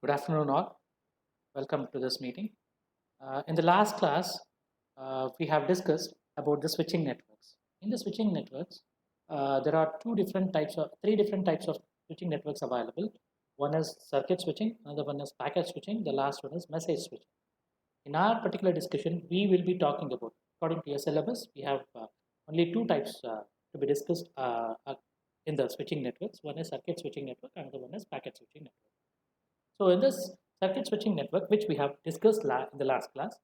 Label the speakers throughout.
Speaker 1: Good afternoon, all. Welcome to this meeting. In the last class, we have discussed about the switching networks. In the switching networks, there are three different types of switching networks available. One is circuit switching, another one is packet switching, the last one is message switching. In our particular discussion, we will be talking about, according to your syllabus, we have only two types to be discussed in the switching networks. One is circuit switching network, another one is packet switching network. So in this circuit switching network, which we have discussed in the last class,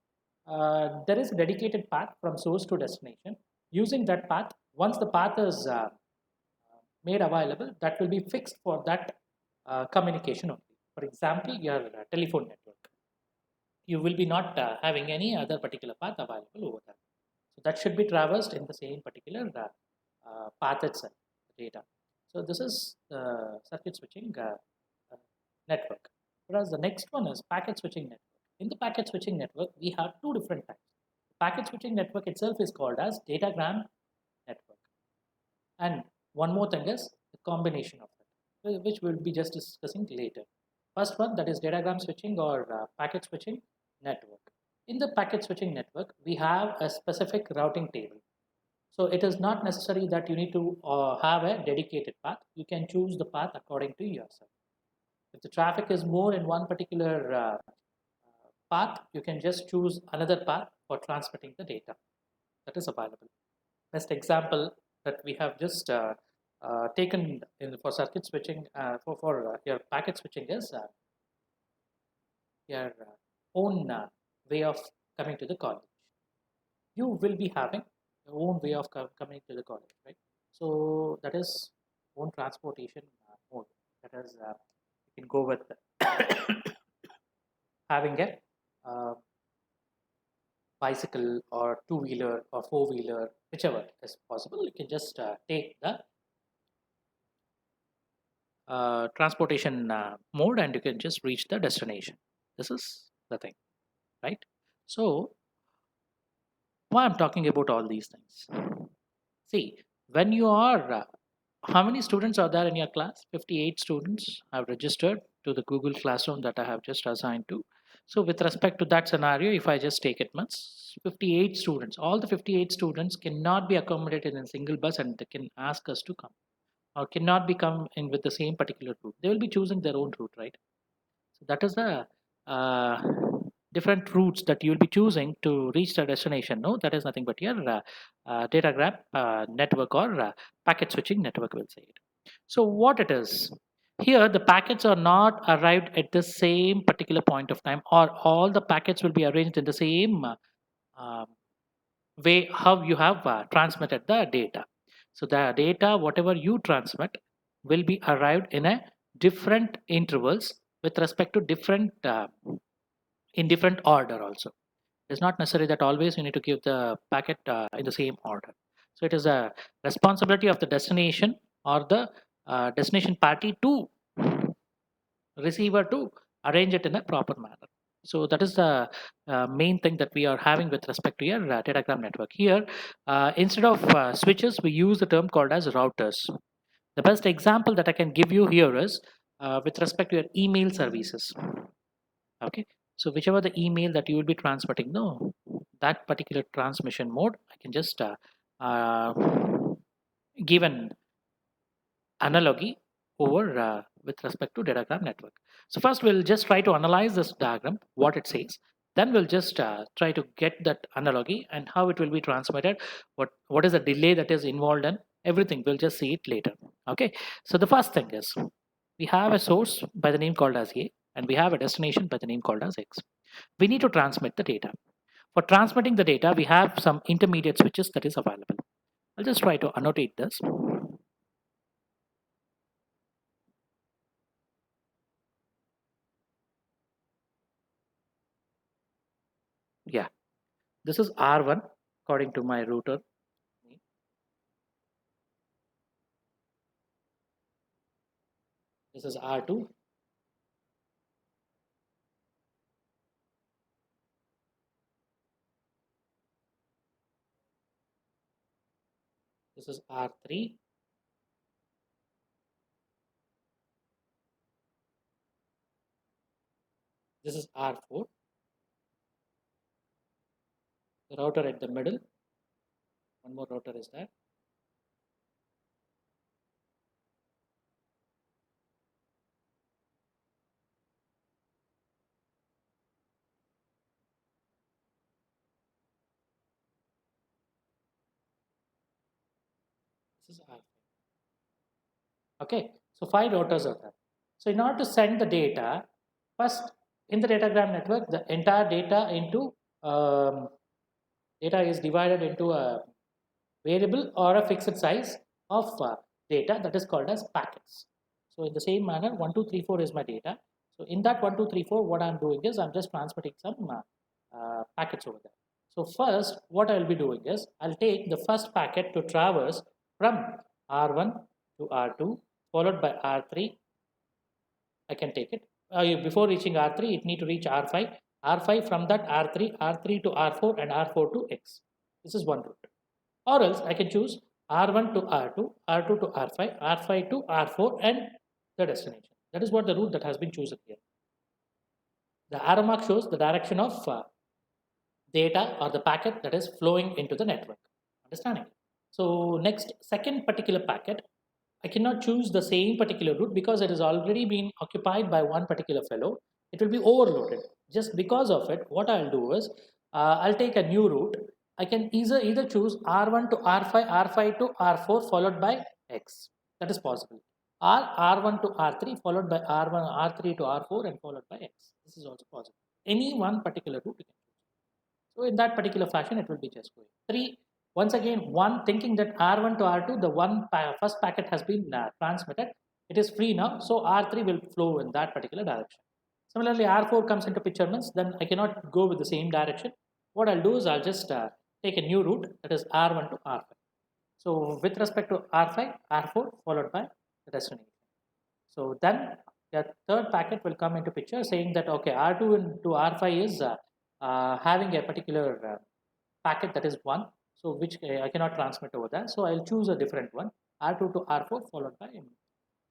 Speaker 1: there is a dedicated path from source to destination. Using that path, once the path is made available, that will be fixed for that communication only. For example, your telephone network. You will be not having any other particular path available over there. So that should be traversed in the same particular path itself, the data. So this is the circuit switching network. Whereas the next one is packet switching network. In the packet switching network, we have two different types. The packet switching network itself is called as datagram network. And one more thing is the combination of that, which we'll be just discussing later. First one, that is datagram switching or packet switching network. In the packet switching network, we have a specific routing table. So it is not necessary that you need to have a dedicated path. You can choose the path according to yourself. If the traffic is more in one particular path, you can just choose another path for transmitting the data that is available. Best example that we have just taken for circuit switching for your packet switching is your own way of coming to the college. You will be having your own way of coming to the college, right? So that is own transportation mode. That is, you can go with having a bicycle or two-wheeler or four-wheeler, whichever is possible. You can just take the transportation mode and you can just reach the destination. This is the thing, right? So why I'm talking about all these things? See, when you are how many students are there in your class? 58 students have registered to the Google Classroom that I have just assigned to. So with respect to that scenario, if I just take it once, 58 students, all the 58 students cannot be accommodated in a single bus and they can ask us to come or cannot be come in with the same particular route. They will be choosing their own route, right? So that is the uh, different routes that you'll be choosing to reach the destination. No, that is nothing but your datagram network or packet switching network will say it. So what it is here, the packets are not arrived at the same particular point of time, or all the packets will be arranged in the same um, way how you have transmitted the data. So the data, whatever you transmit, will be arrived in a different intervals with respect to different in different order also. It's not necessary that always you need to give the packet in the same order. So it is a responsibility of the destination or the destination party to receiver to arrange it in a proper manner. So that is the main thing that we are having with respect to your datagram network. Here, instead of switches, we use the term called as routers. The best example that I can give you here is with respect to your email services. Okay, so whichever the email that you will be transmitting, no, that particular transmission mode, I can just uh, give an analogy over with respect to datagram network. So first we'll just try to analyze this diagram, what it says. Then we'll just try to get that analogy and how it will be transmitted, what is the delay that is involved in everything. We'll just see it later. Okay, so the first thing is we have a source by the name called as A and we have a destination by the name called as X. We need to transmit the data. For transmitting the data, we have some intermediate switches that is available. I'll just try to annotate this. Yeah, this is R1 according to my router. This is R2. This is R3. This is R4. The router at the middle. One more router is there. This is R5. Okay, so 5 routers are there. So in order to send the data, first in the datagram network, the entire data is divided into a variable or a fixed size of data that is called as packets. So in the same manner, 1, 2, 3, 4 is my data. So in that 1, 2, 3, 4, what I'm doing is I'm just transmitting some packets over there. So first, what I'll be doing is I'll take the first packet to traverse from R1 to R2, followed by R3. I can take it. Before reaching R3, it need to reach R5. R5 from that R3, R3 to R4, and R4 to X. This is one route. Or else I can choose R1 to R2, R2 to R5, R5 to R4, and the destination. That is what the route that has been chosen here. The arrow mark shows the direction of data or the packet that is flowing into the network. Understanding? So next, second particular packet, I cannot choose the same particular route because it has already been occupied by one particular fellow. It will be overloaded. Just because of it, what I'll do is I'll take a new route. I can either choose R1 to R5, R5 to R4 followed by X. That is possible. Or R1 to R3 followed by R1, R3 to R4 and followed by X. This is also possible. Any one particular route you can choose. So in that particular fashion, it will be just going. 3, once again, one thinking that R1 to R2, the first packet has been transmitted. It is free now, so R3 will flow in that particular direction. Similarly, R4 comes into picture means then I cannot go with the same direction. What I'll do is I'll just take a new route, that is R1 to R5. So with respect to R5, R4 followed by the destination. So then the third packet will come into picture saying that okay, R2 into R5 is having a particular packet that is 1, so which I cannot transmit over there. So I'll choose a different one, R2 to R4 followed by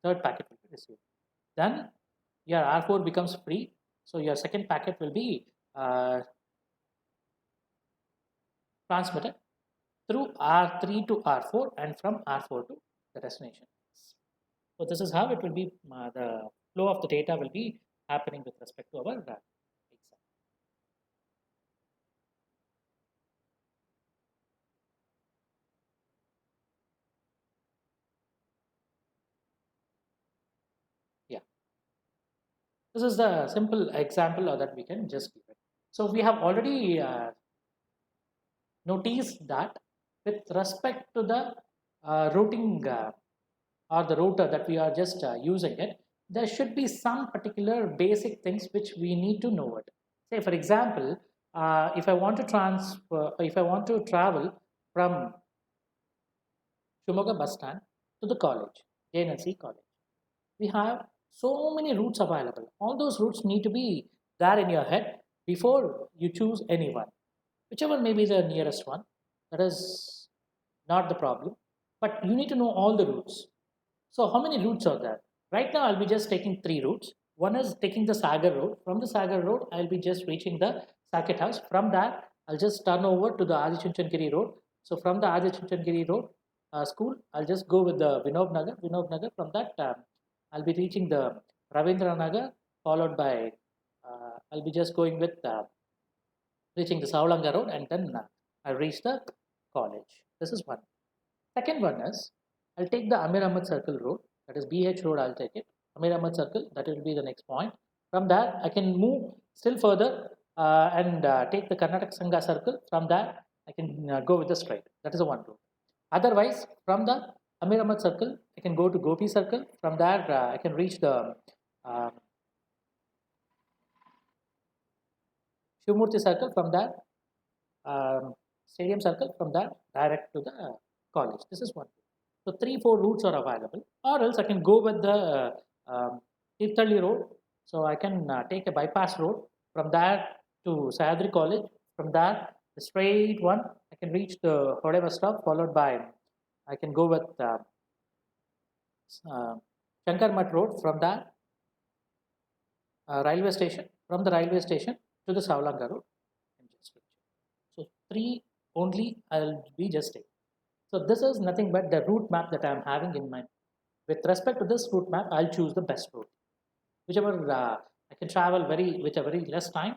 Speaker 1: third packet will be received. Then your R4 becomes free, so your second packet will be transmitted through R3 to R4 and from R4 to the destination. So this is how it will be, the flow of the data will be happening with respect to our exam. Yeah, this is the simple example that we can just give it. So we have already noticed that with respect to the routing or the router that we are just using it, there should be some particular basic things which we need to know it. Say for example, if I want to travel from Shumoga bus stand to the college, JNLC college, we have so many routes available. All those routes need to be there in your head before you choose any one. Whichever may be the nearest one, that is not the problem. But you need to know all the routes. So how many routes are there? Right now I'll be just taking 3 routes. One is taking the Sagar road. From the Sagar road, I'll be just reaching the Saket house. From that, I'll just turn over to the Adi Chunchandgiri road. So from the Adi Chunchandgiri road school, I'll just go with the Vinob Nagar. Vinob Nagar. From that, I'll be reaching the Ravindra Nagar, followed by I'll be just going with reaching the Saulanga road, and then I'll reach the college. This is one. Second one is I'll take the Amir Ahmad Circle road, that is BH road. I'll take it. Amir Ahmad Circle, that will be the next point. From there, I can move still further and take the Karnataka Sangha Circle. From there, I can go with the straight. That is the one route. Otherwise, from the Amir Ahmad Circle, I can go to Gopi Circle. From there, I can reach the Shivmurti Circle. From there, Stadium Circle. From there, direct to the college. This is one. So 3-4 routes are available, or else I can go with the Tirthalli road. So I can take a bypass road from there to Sayadri College. From there, the straight one, I can reach the Hodai bus stop, followed by I can go with Shankar Math road. From there, railway station. from the railway station to the Savalanga road. So 3 only I'll be just taking. So this is nothing but the route map that I'm having in mind. With respect to this route map, I'll choose the best route, whichever I can travel with a very less time.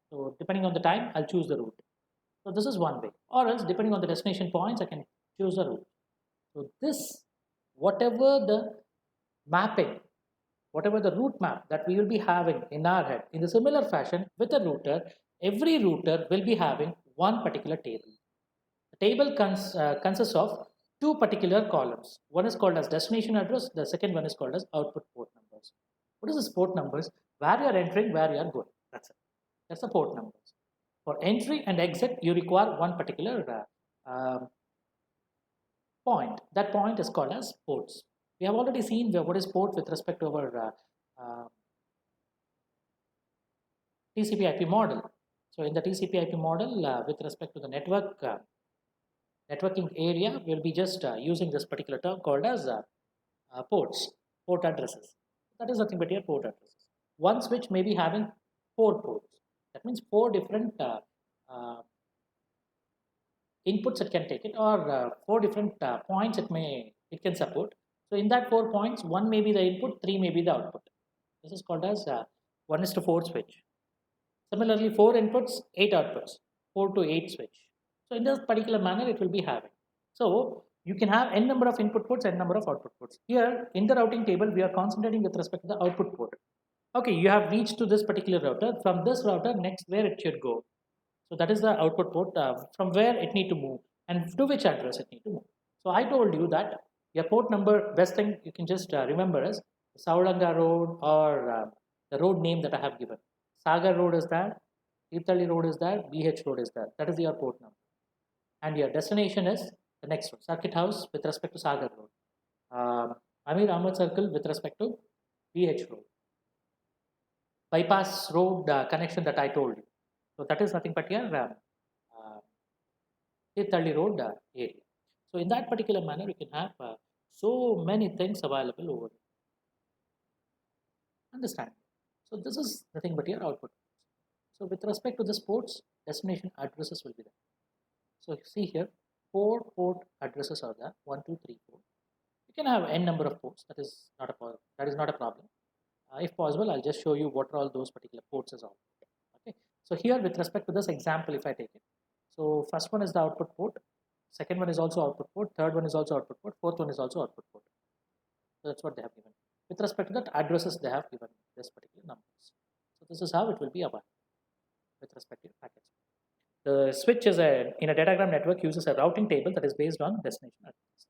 Speaker 1: So depending on the time, I'll choose the route. So this is one way. Or else, depending on the destination points, I can choose a route. So this, whatever the mapping, whatever the route map that we will be having in our head, in the similar fashion with a router, every router will be having one particular table. The table consists of two particular columns. One is called as destination address. The second one is called as output port numbers. What is this port numbers? Where you are entering, where you are going. That's it. That's the port numbers. For entry and exit, you require one particular point. That point is called as ports. We have already seen what is port with respect to our TCP/IP model. So in the TCP/IP model, with respect to the networking area, we'll be just using this particular term called as ports, port addresses. That is nothing but your port addresses. One switch may be having 4 ports. That means 4 different inputs it can take it, or 4 different points it can support. So in that 4 points, one may be the input, 3 may be the output. This is called as 1:4 switch. Similarly, 4 inputs, 8 outputs, 4 to 8 switch. So in this particular manner, it will be having. So you can have n number of input ports, n number of output ports. Here in the routing table, we are concentrating with respect to the output port. Okay, you have reached to this particular router. From this router, next where it should go. So that is the output port from where it need to move and to which address it need to move. So I told you that your port number, best thing you can just remember is Savalanga Road, or the road name that I have given. Sagar Road is there, Tirthalli Road is there, BH Road is there. That is your port number. And your destination is the next one, Circuit House with respect to Sagar Road. Amir Ahmed Circle with respect to BH Road. Bypass road connection that I told you. So that is nothing but your Tirthalli Road area. So in that particular manner, you can have so many things available over there. Understand? So this is nothing but your output. So with respect to the ports, destination addresses will be there. So see here, 4 port addresses are there, 1, 2, 3, 4. You can have n number of ports. That is not a problem. If possible, I'll just show you what are all those particular ports as well. Okay. So here, with respect to this example, if I take it, so first one is the output port, second one is also output port, third one is also output port, fourth one is also output port. So that's what they have given. With respect to that addresses, they have given this particular numbers. So this is how it will be available with respect to packets. The switch is in a datagram network uses a routing table that is based on destination address.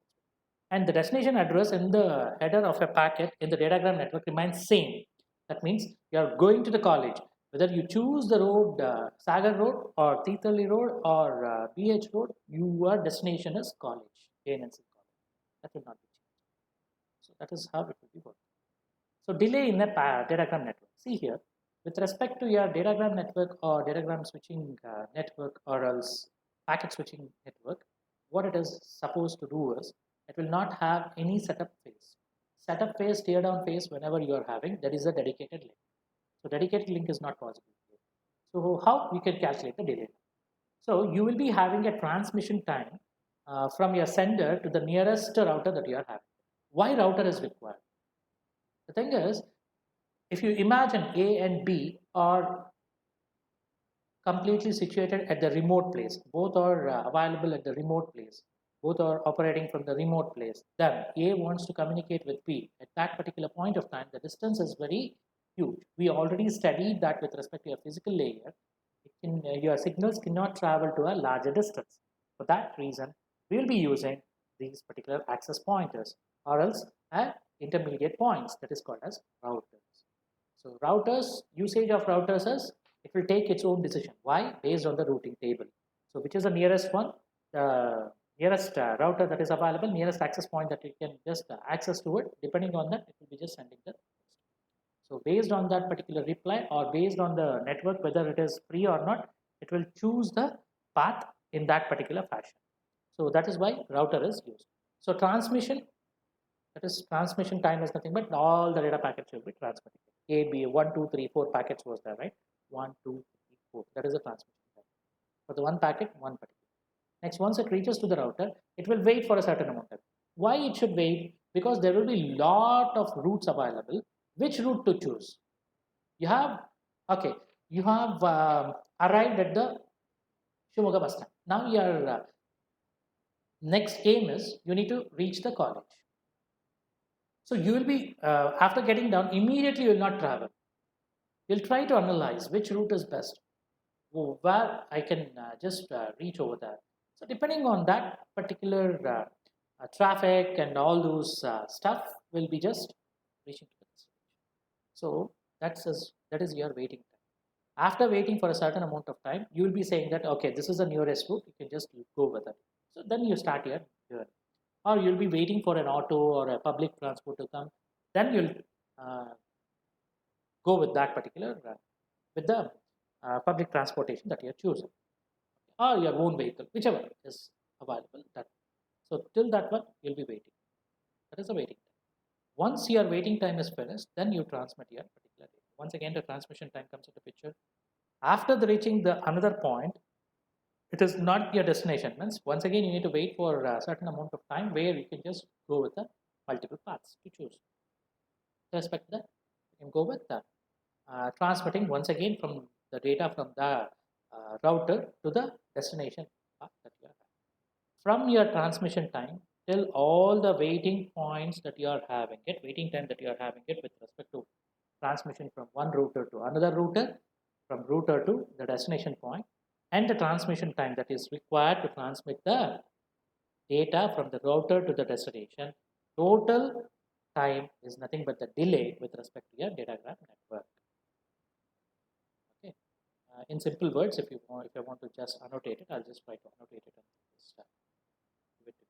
Speaker 1: And the destination address in the header of a packet in the datagram network remains same. That means you are going to the college. Whether you choose the road, Sagar Road or Tirthalli Road or BH Road, your destination is college, ANNC college. That will not be changed. So that is how it will be working. So delay in the datagram network. See here, with respect to your datagram network or datagram switching network or else packet switching network, what it is supposed to do is it will not have any setup phase. Setup phase, tear down phase, whenever you are having, there is a dedicated link. So dedicated link is not possible here. So how you can calculate the delay? So you will be having a transmission time from your sender to the nearest router that you are having. Why router is required? The thing is, if you imagine A and B are completely situated at the remote place, both are available at the remote place, both are operating from the remote place, then A wants to communicate with B. At that particular point of time, the distance is very huge. We already studied that with respect to your physical layer, your signals cannot travel to a larger distance. For that reason, we will be using these particular access pointers or else intermediate points that is called as routers. So routers, usage of routers is it will take its own decision. Why? Based on the routing table. So which is the nearest one? The nearest router that is available, nearest access point that you can just access to it. Depending on that, it will be just sending the request. So based on that particular reply or based on the network, whether it is free or not, it will choose the path in that particular fashion. So that is why router is used. So transmission, that is transmission time is nothing but all the data packets will be transmitted. A, B, 1, 2, 3, 4 packets was there, right? 1, 2, 3, 4. That is the transmission time. For the one packet, one particular. Next, once it reaches to the router, it will wait for a certain amount of time. Why it should wait? Because there will be lot of routes available. Which route to choose? You have, okay, you have arrived at the Shimoga bus stand. Now your next aim is you need to reach the college. So you will be, after getting down, immediately you will not travel. You'll try to analyze which route is best, where I can just reach over there. So depending on that particular traffic and all those stuff will be just reaching to the destination. So that is your waiting time. After waiting for a certain amount of time, you will be saying that okay, this is the nearest route. You can just go with it. So then you start your journey, or you'll be waiting for an auto or a public transport to come. Then you'll uh, go with that particular with the public transportation that you're choosing, or your own vehicle, whichever is available. That so till that one you'll be waiting. That is the waiting time. Once your waiting time is finished, then you transmit your particular data. Once again, the transmission time comes into picture. After the reaching the another point, it is not your destination. Means once again you need to wait for a certain amount of time where you can just go with the multiple paths to choose. With respect to that, you can go with the transmitting once again from the data from the router to the destination path that you are having. From your transmission time till all the waiting points that you are having it, waiting time that you are having it with respect to transmission from one router to another router, from router to the destination point, and the transmission time that is required to transmit the data from the router to the destination. Total time is nothing but the delay with respect to your datagram network. Okay. In simple words, if I want to just annotate it, I'll just try to annotate it on this. Give it to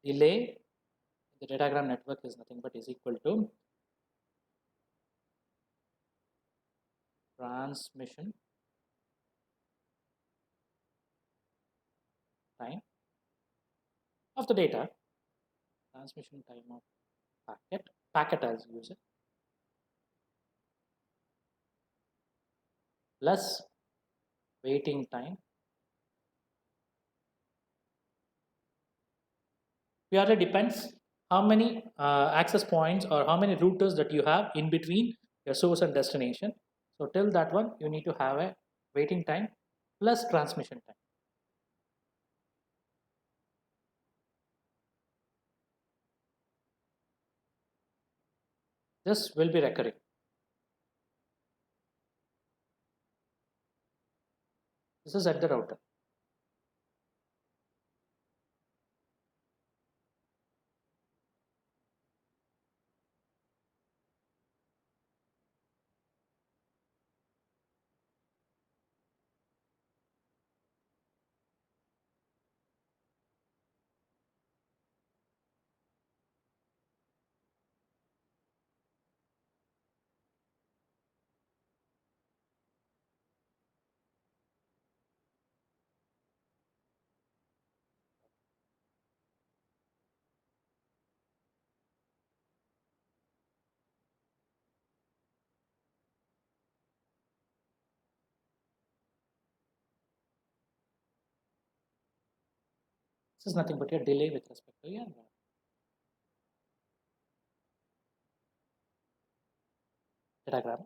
Speaker 1: delay in the datagram network is nothing but is equal to transmission time of the data, transmission time of packet as user, plus waiting time purely depends how many access points or how many routers that you have in between your source and destination. So till that one, you need to have a waiting time plus transmission time. This will be recurring. This is at the router. This is nothing but your delay with respect to your datagram.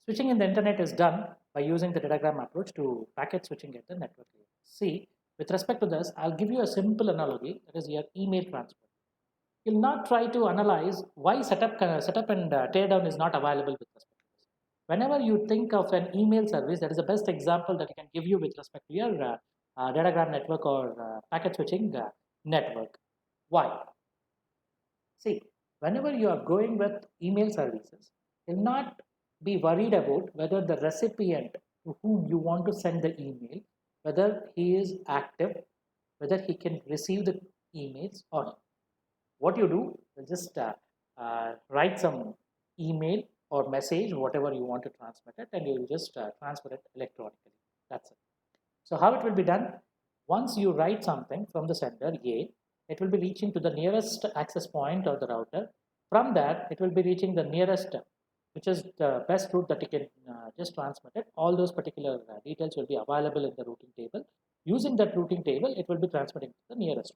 Speaker 1: Switching in the internet is done by using the datagram approach to packet switching at the network layer. See, with respect to this, I'll give you a simple analogy, that is your email transfer. You'll not try to analyze why setup and teardown is not available with respect to this. Whenever you think of an email service, that is the best example that I can give you with respect to your datagram network or packet switching network. Why? See, whenever you are going with email services, you'll not be worried about whether the recipient to whom you want to send the email, whether he is active, whether he can receive the emails or not. What you do is just write some email or message, whatever you want to transmit it, and you will just transfer it electronically. That's it. So how it will be done? Once you write something from the sender A, it will be reaching to the nearest access point of the router. From that, it will be reaching the nearest, which is the best route that you can just transmit it. All those particular details will be available in the routing table. Using that routing table, it will be transmitting to the nearest.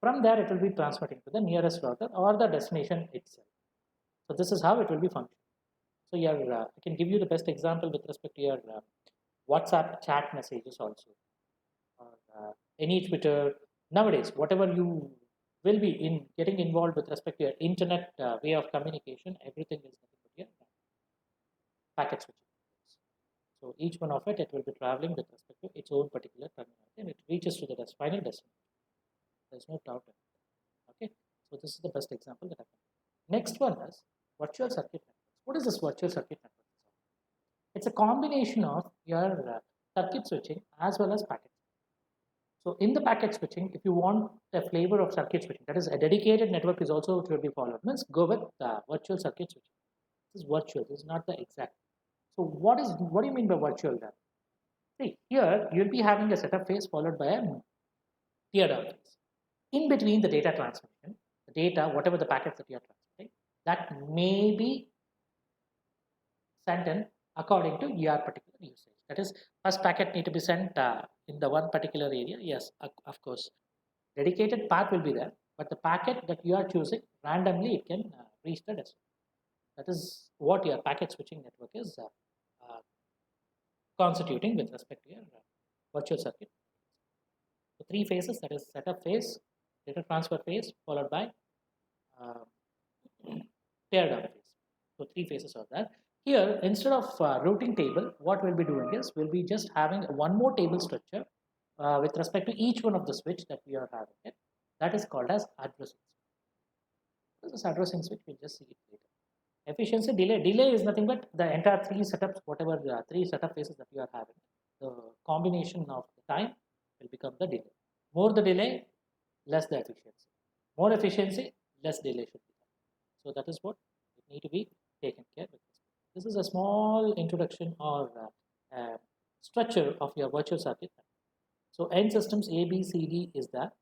Speaker 1: From there, it will be transmitting to the nearest router or the destination itself. So this is how it will be functioning. So I can give you the best example with respect to your WhatsApp chat messages also, or any Twitter. Nowadays, whatever you will be in getting involved with respect to your internet way of communication, everything is nothing but your packet switching. So each one of it will be traveling with respect to its own particular terminal, and it reaches to the final destination. There's no doubt in it. Okay, so this is the best example that I can. Next one is virtual circuit networks. What is this virtual circuit network? It's a combination of your circuit switching as well as packet. So in the packet switching, if you want a flavor of circuit switching, that is a dedicated network is also to be followed. Means go with virtual circuit switching. This is virtual. This is not the exact. So what do you mean by virtual then? See, here you'll be having a setup phase followed by a tear down phase. In between the data transmission, the data, whatever the packets that you are transmitting, that may be sent in according to your particular usage. That is, first packet need to be sent in the one particular area. Yes, of course, dedicated path will be there, but the packet that you are choosing randomly, it can reach the destination. That is what your packet switching network is constituting with respect to your virtual circuit. So three phases, that is setup phase, data transfer phase, followed by tear down phase. So three phases are there. Here, instead of routing table, what we'll be doing is we'll be just having one more table structure with respect to each one of the switch that we are having it. That is called as addressing. This is addressing switch. We'll just see it later. Efficiency, delay is nothing but the entire three setups, whatever the three setup phases that you are having. The combination of the time will become the delay. More the delay, less the efficiency. More efficiency, less delay should be done. So that is what it need to be taken care of. This is a small introduction or structure of your virtual circuit. So end systems A, B, C, D is that.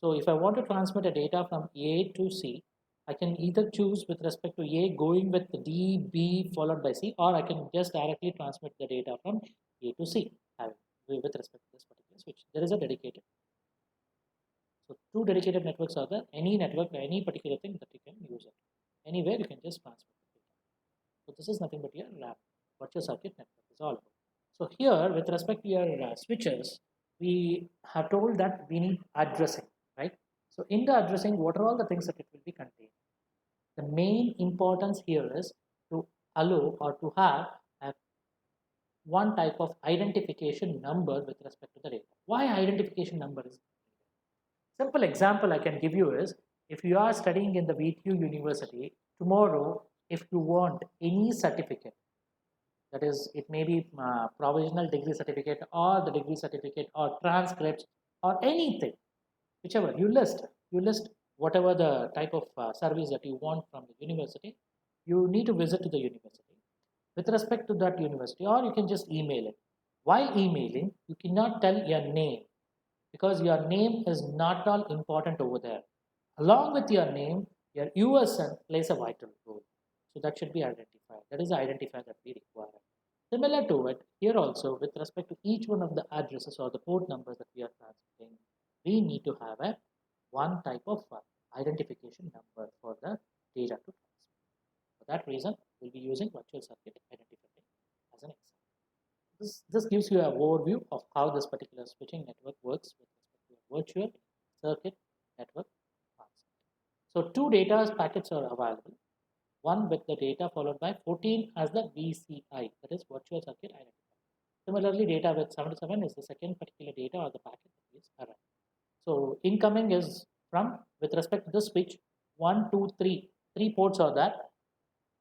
Speaker 1: So if I want to transmit a data from A to C, I can either choose with respect to A going with D, B followed by C, or I can just directly transmit the data from A to C with respect to this particular switch. There is a dedicated. So two dedicated networks are there. Any network, any particular thing that you can use it. Anywhere you can just transmit the data. So this is nothing but your virtual circuit network is all about. So here with respect to your switches, we have told that we need addressing, right? So in the addressing, what are all the things that it will be contained? The main importance here is to allow or to have one type of identification number with respect to the data. Why identification number is? Simple example I can give you is, if you are studying in the VTU University, tomorrow if you want any certificate, that is, it may be provisional degree certificate or the degree certificate or transcripts or anything, whichever you list whatever the type of service that you want from the university, you need to visit to the university with respect to that university, or you can just email it. While emailing, you cannot tell your name, because your name is not all important over there. Along with your name, your USN plays a vital role. So that should be identified. That is the identifier that we require. Similar to it, here also with respect to each one of the addresses or the port numbers that we are transmitting, we need to have a one type of identification number for the data to transmit. For that reason, we'll be using virtual circuit identifier as an example. This gives you an overview of how this particular switching network works with respect to a virtual circuit network transmit. So two data packets are available. One with the data followed by 14 as the VCI, that is virtual circuit identifier. Similarly, data with 77 is the second particular data or the packet that is arrived. So incoming is from, with respect to the switch, 1, 2, 3. 3 ports are that.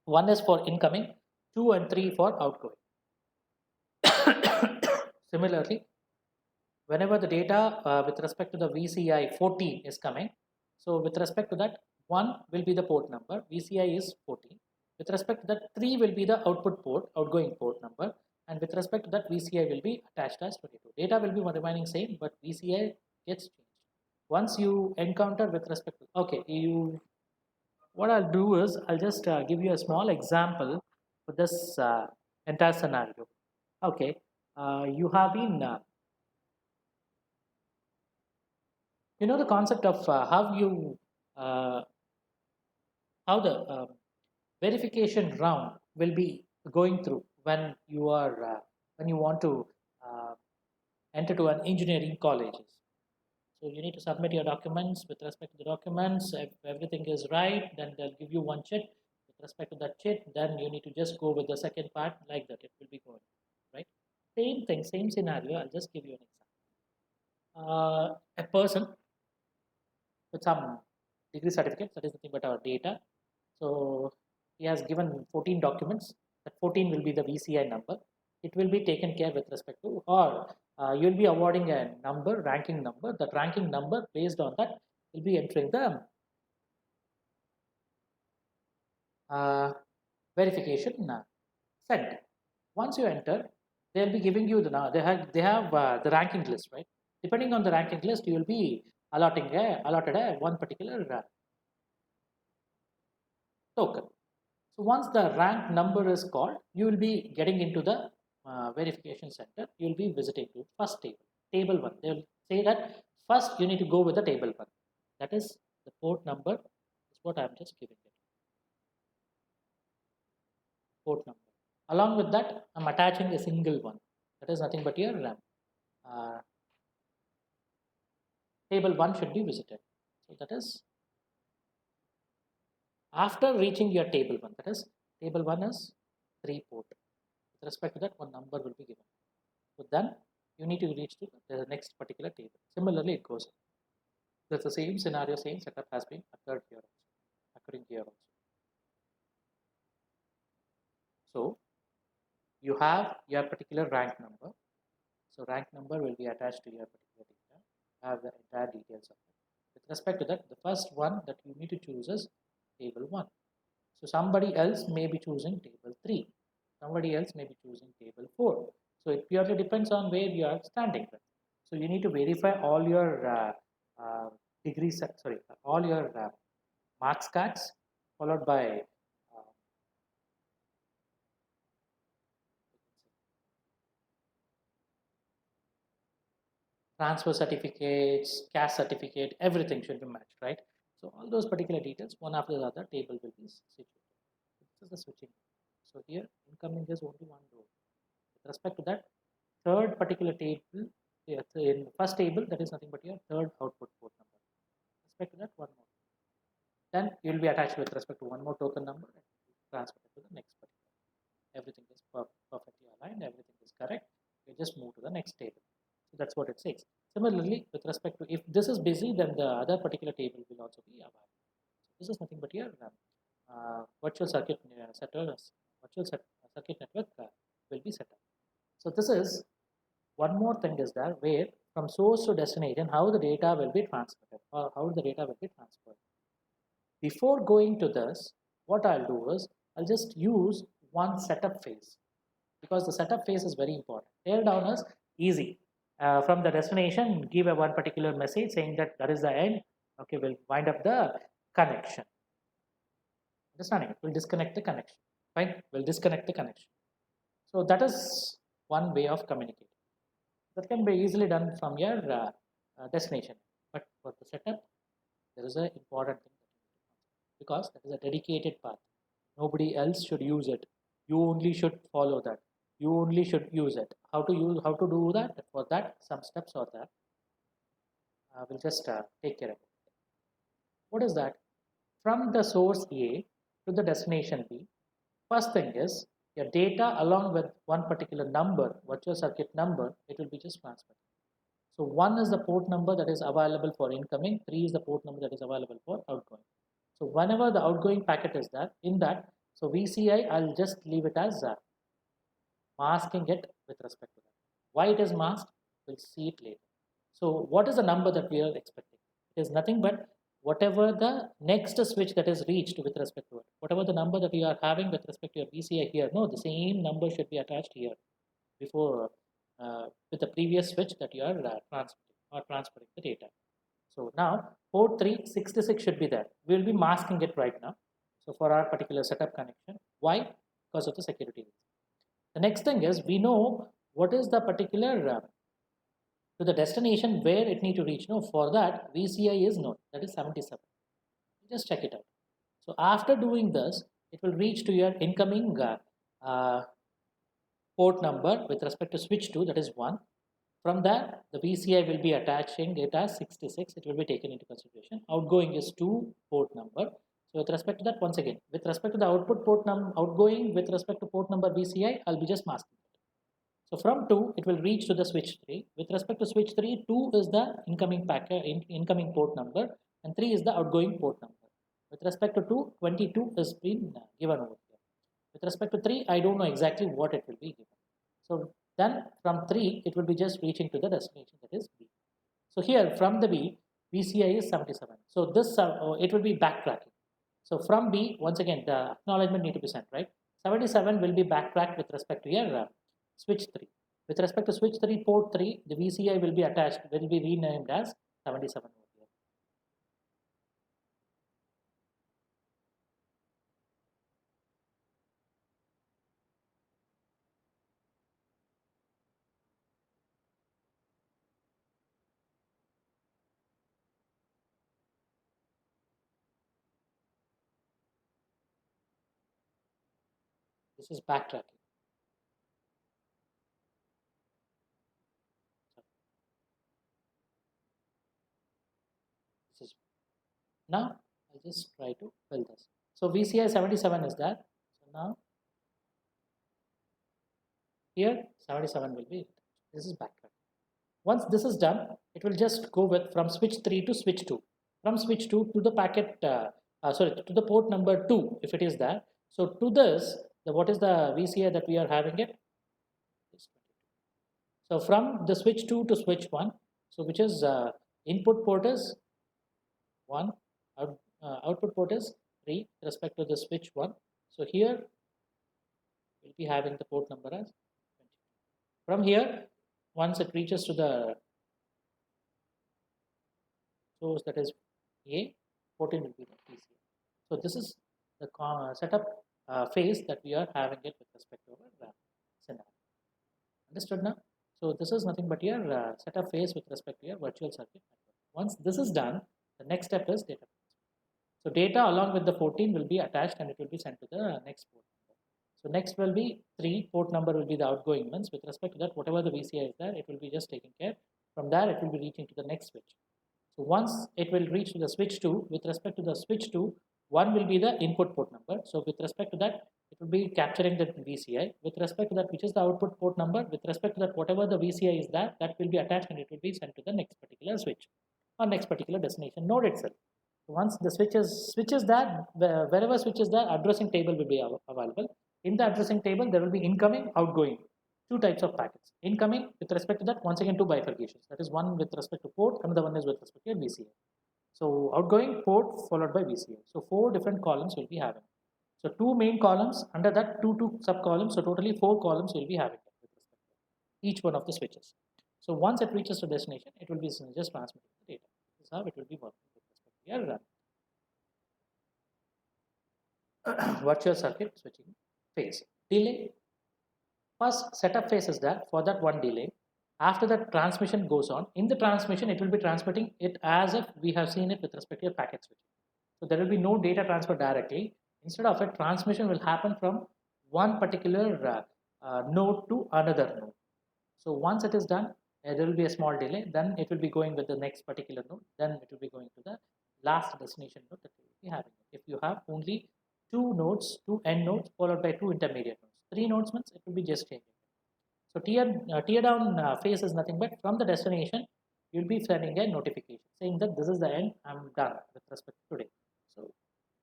Speaker 1: 1 is for incoming, 2 and 3 for outgoing. Similarly, whenever the data with respect to the VCI 14 is coming, so with respect to that, 1 will be the port number, VCI is 14. With respect to that, 3 will be the output port, outgoing port number, and with respect to that, VCI will be attached as 22. Data will be remaining same, but VCI gets changed. Once you encounter with respect to, okay, what I'll do is I'll just give you a small example for this entire scenario. Okay, you have been, you know, the concept of uh, how the verification round will be going through when you want to uh, enter to an engineering colleges. So you need to submit your documents. With respect to the documents, if everything is right, then they'll give you one chit. With respect to that chit, then you need to just go with the second part like that. It will be going right. Same thing, same scenario. I'll just give you an example. A person with some degree certificate, that is nothing but our data. So he has given 14 documents. That 14 will be the VCI number. It will be taken care with respect to, or you'll be awarding a number, ranking number. That ranking number, based on that, will be entering the uh, verification set. Once you enter, they'll be giving you the now they have the ranking list, right? Depending on the ranking list, you will be allotted a one particular token. So once the rank number is called, you will be getting into the verification center. You will be visiting to first table one. They will say that first you need to go with the table one. That is the port number. Is what I'm just giving it. Port number. Along with that, I'm attaching a single one. That is nothing but your uh, table one should be visited. So that is after reaching your table one. That is table one is 3 port. With respect to that, one number will be given. So then you need to reach to the next particular table. Similarly, it goes. That's the same scenario, same setup has been occurring here also. So you have your particular rank number. So rank number will be attached to your particular data. Have the entire details of it. With respect to that, the first one that you need to choose is table 1. So somebody else may be choosing table 3. Somebody else may be choosing table 4. So it purely depends on where you are standing with. So you need to verify all your degrees, sorry, all your marks cards, followed by transfer certificates, cash certificate, everything should be matched, right? So all those particular details, one after the other, table will be situated. This is the switching. So here, incoming is only one row. With respect to that, third particular table, yeah, in first table, that is nothing but your third output port number. With respect to that, one more. Then you will be attached with respect to one more token number and transfer it to the next particular. Everything is perfectly aligned, everything is correct. You just move to the next table. So that's what it says. Similarly, with respect to if this is busy, then the other particular table will also be available. So this is nothing but your virtual circuit circuit network will be set up. So this is one more thing is there where from source to destination how the data will be transmitted or how the data will be transferred. Before going to this, what I'll do is I'll just use one setup phase because the setup phase is very important. Tear down is easy. From the destination, give a one particular message saying that that is the end. Okay, we'll wind up the connection. Understanding it? We'll disconnect the connection. Fine, we'll disconnect the connection. So that is one way of communicating. That can be easily done from your destination. But for the setup, there is an important thing because that is a dedicated path. Nobody else should use it. You only should follow that. You only should use it. How to do that? For that, some steps are there. We'll just take care of it. What is that? From the source A to the destination B, first thing is your data along with one particular number, virtual circuit number, it will be just transferred. So 1 is the port number that is available for incoming, 3 is the port number that is available for outgoing. So whenever the outgoing packet is there, in that, so VCI, I'll just leave it as masking it with respect to that. Why it is masked, we'll see it later. So what is the number that we are expecting? It is nothing but whatever the next switch that is reached with respect to it, whatever the number that you are having with respect to your VCI here, no, the same number should be attached here before with the previous switch that you are transferring the data. So now port 366 should be there. We will be masking it right now. So for our particular setup connection, why? Because of the security reason. The next thing is we know what is the particular to the destination where it need to reach. No, for that VCI is known, that is 77. Just check it out. So after doing this, it will reach to your incoming port number with respect to switch 2, that is 1. From that, the VCI will be attaching it as 66. It will be taken into consideration. Outgoing is 2 port number. So with respect to that, once again, with respect to the output port number, outgoing with respect to port number VCI, I'll be just masking it. So from 2, it will reach to the switch 3. With respect to switch 3, 2 is the incoming packet, incoming port number, and 3 is the outgoing port number. With respect to 2, 22 is been given over here. With respect to 3, I don't know exactly what it will be given. So then from 3, it will be just reaching to the destination, that is B. So here from the B, VCI is 77. So this, it will be backtracking. So from B, once again, the acknowledgement need to be sent, right? 77 will be backtracked with respect to your switch 3. With respect to switch 3, port 3, the VCI will be attached, will be renamed as 77 over here. This is backtracking. This is now I'll just try to fill this. So VCI 77 is that. So now here 77 will be, this is backtrack. Once this is done, it will just go with from switch 3 to switch 2. From switch 2 to the packet, sorry, to the port number 2 if it is there. So to this, what is the VCI that we are having it? So from the switch 2 to switch 1, so which is input port is 1, output port is 3 with respect to the switch 1. So here we'll be having the port number as 20. From here, once it reaches to the source, that is A, 14 will be the PCI. So this is the setup phase that we are having it with respect to our scenario. Understood now? So this is nothing but your setup phase with respect to your virtual circuit network. Once this is done, the next step is data transfer. So data along with the 14 will be attached and it will be sent to the next port number. So next will be 3, port number will be the outgoing ones. With respect to that, whatever the VCI is there, it will be just taken care. From there, it will be reaching to the next switch. So once it will reach to the switch 2, with respect to the switch 2, 1 will be the input port number. So with respect to that, it will be capturing the VCI. With respect to that, which is the output port number, with respect to that, whatever the VCI is that will be attached and it will be sent to the next particular switch or next particular destination node itself. So once the switches that, wherever switches that, addressing table will be available. In the addressing table, there will be incoming, outgoing, two types of packets. Incoming with respect to that, once again, two bifurcations. That is one with respect to port, another one is with respect to VCI. So outgoing port followed by VCI. So 4 different columns will be having. So 2 main columns, under that 2 sub columns. So totally 4 columns will be having with respect to each one of the switches. So once it reaches to destination, it will be just transmitting the data. This is how it will be working with respect to your virtual circuit switching phase. Delay. First setup phase is that for that one delay. After that transmission goes on, in the transmission it will be transmitting it as if we have seen it with respect to your packet switching. So there will be no data transfer directly. Instead of it, transmission will happen from one particular node to another node. So once it is done, there will be a small delay. Then it will be going with the next particular node. Then it will be going to the last destination node that you will be having. If you have only 2 nodes, 2 end nodes followed by 2 intermediate nodes, 3 nodes means it will be just changing. So tear down phase is nothing but from the destination, you'll be sending a notification saying that this is the end, I'm done with respect to today. So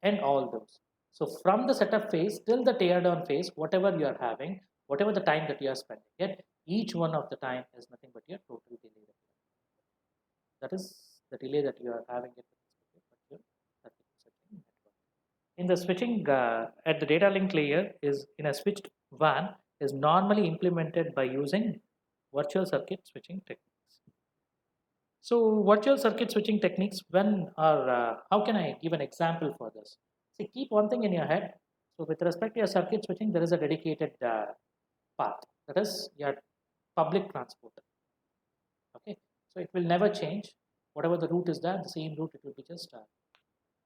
Speaker 1: end all those. So from the setup phase till the tear down phase, whatever you are having, whatever the time that you are spending, yet each one of the time is nothing but your total delay. That is the delay that you are having it with respect to your in the switching at the data link layer is in a switched WAN is normally implemented by using virtual circuit switching techniques. So virtual circuit switching techniques, when or how can I give an example for this? See, keep one thing in your head. So with respect to your circuit switching, there is a dedicated path, that is your public transport. Okay, so it will never change. Whatever the route is there, the same route it will be just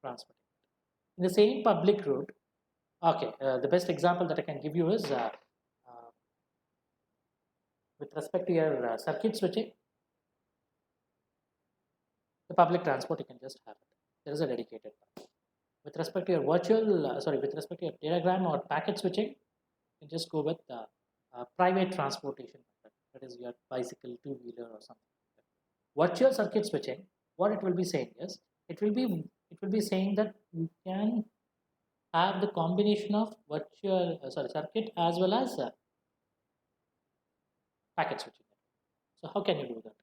Speaker 1: transmitting. In the same public route, okay, the best example that I can give you is uh, with respect to your circuit switching, the public transport you can just have it. There is a dedicated path. With respect to your with respect to your datagram or packet switching, you can just go with private transportation method. That is your bicycle, two-wheeler, or something. Virtual circuit switching, what it will be saying is, it will be saying that you can have the combination of circuit as well as packet switching. So how can you do that?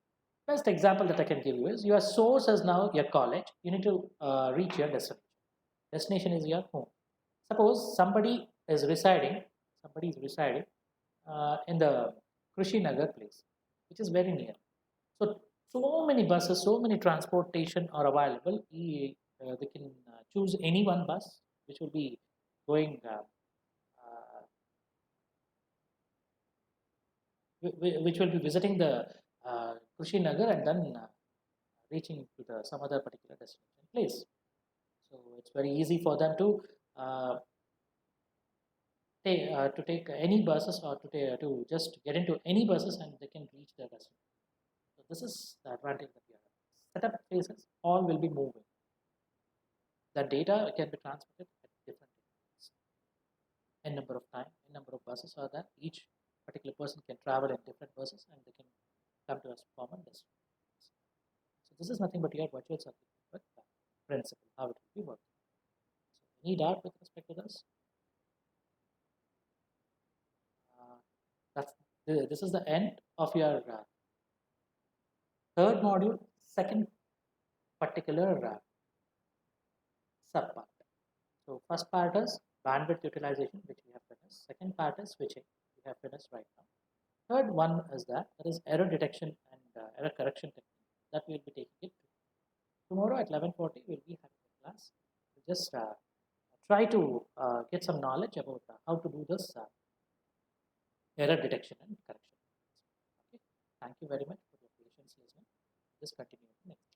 Speaker 1: Best example that I can give you is your source is now your college. You need to reach your destination. Destination is your home. Suppose somebody is residing in the Krushi Nagar place, which is very near. So, so many buses, so many transportation are available. They can choose any one bus, which will be going, which will be visiting the Krushi Nagar and then reaching to the some other particular destination place. So it's very easy for them uh, to take any buses or to just get into any buses and they can reach their destination. So this is the advantage that we have. Setup phases all will be moving. The data can be transmitted at different intervals. N number of time, n number of buses are there. Each particular person can travel in different buses and they can come to a common destination. So this is nothing but your virtual circuit network principle, how it will be working. So any doubt with respect to this? Uh, that's this is the end of your third module, second particular subpart. So first part is bandwidth utilization, which we have finished. Second part is switching, we have finished right now. Third one is that error detection and error correction technique that we will be taking it to. Tomorrow at 11:40 we'll be having a class. We'll just try to get some knowledge about how to do this error detection and correction. Okay. Thank you very much for your patience listening. Just continue next.